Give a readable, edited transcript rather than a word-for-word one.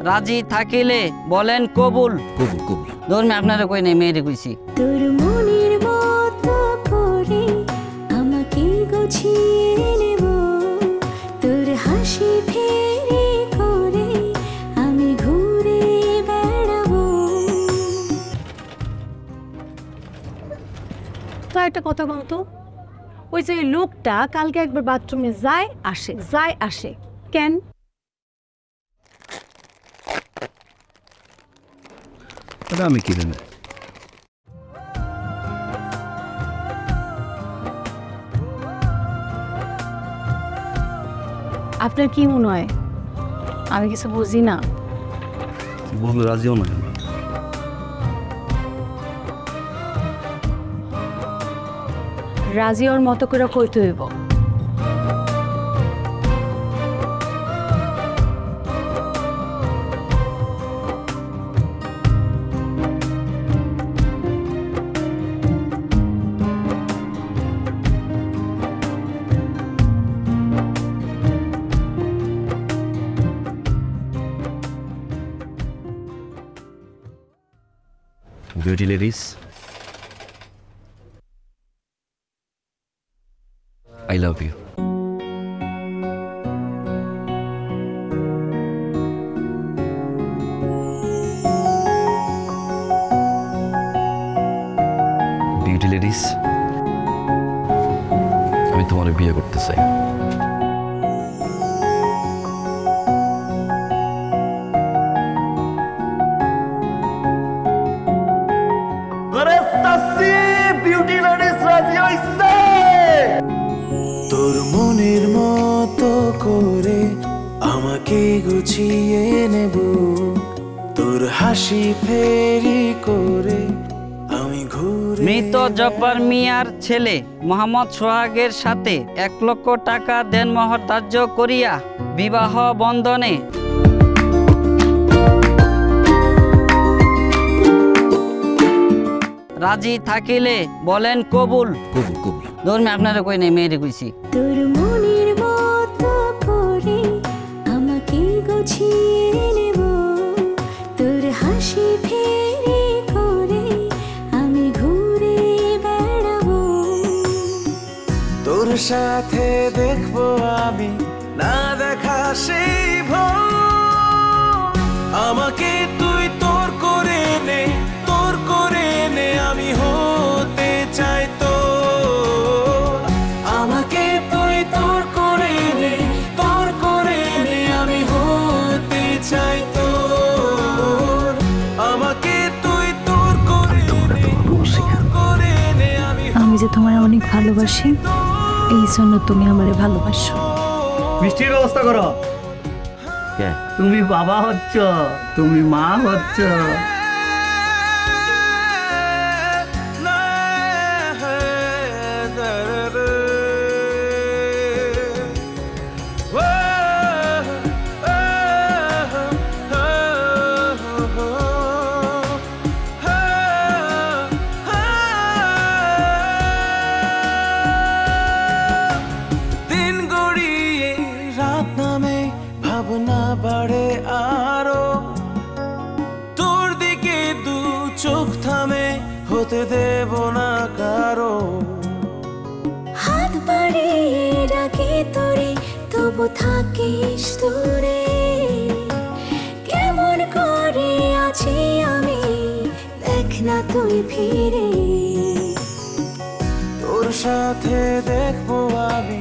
রাজি থাকিলে বলেন কবুল। কবুল কবুল। ধর্মে আপনারা কই নাই, মেয়েরে কইছি। তোর মনের মতো করে আমাকে গুছিয়ে নেব, তোর হাসি ফেরে করে আমি ঘুরে বেড়াবো। তো একটা কথা বলতো, ওই যে লোকটা কালকে একবার বাথরুমে যায় আসে কেন? আমি কি জানি। আপনার কি মনে হয় আমি কিছু বুঝি না? বললে রাজিও নয়। রাজি ওর মতো করে কইতে হইব। Beauty ladies, I love you. Beauty ladies, আমি তোমার বিয়ে করতে চাই। তোর মনের মতো করে আমাকে গুছিয়ে নেব, তোর হাসি ফেরি করে আমি ঘুরে। মৃত জব্বার মিয়ার ছেলে মোহাম্মদ সোহাগের সাথে 1 লক্ষ টাকা দেনমোহর ধার্য করিয়া বিবাহ বন্ধনে রাজি থাকিলে বলেন কবুল। কবুল কবুল। ধর্মে আপনারা কই নাই, মেয়েরে কইছি। তোর মনের মতো করে আমাকে গুছিয়ে নেব, তোর হাসি ফেরে করে আমি ঘুরে বেড়াবো। তোর সাথে দেখবো আমি না দেখা সেই ভয়, আমাকে তুই তোর করে নে, তোর করে নে, আমি হতে চাই তোর। আমাকে তুই তোর করে নে, তোর করে নে, আমি হতে চাই তোর। আমাকে তুই তোর করে নে, তোর করে নে, আমি যে তোমার অনেক ভালোবাসি, এই জন্য তুমি আমারে ভালোবাসো। মিষ্টির ব্যবস্থা করো। তুমি বাবা হচ্ছ, তুমি মা হচ্ছ। দিন গড়িয়ে রাত নামে ভাবনা বাড়ে আরো, তোর দিকে দু চোখ থামে হতে দেব না কারো। হাত বাড়িয়ে ডাকে তোরে, তবু থাকিস দূরে। কেমন করে আছি আমি, দেখ না তুই ফিরে। তোর সাথে দেখবো আমি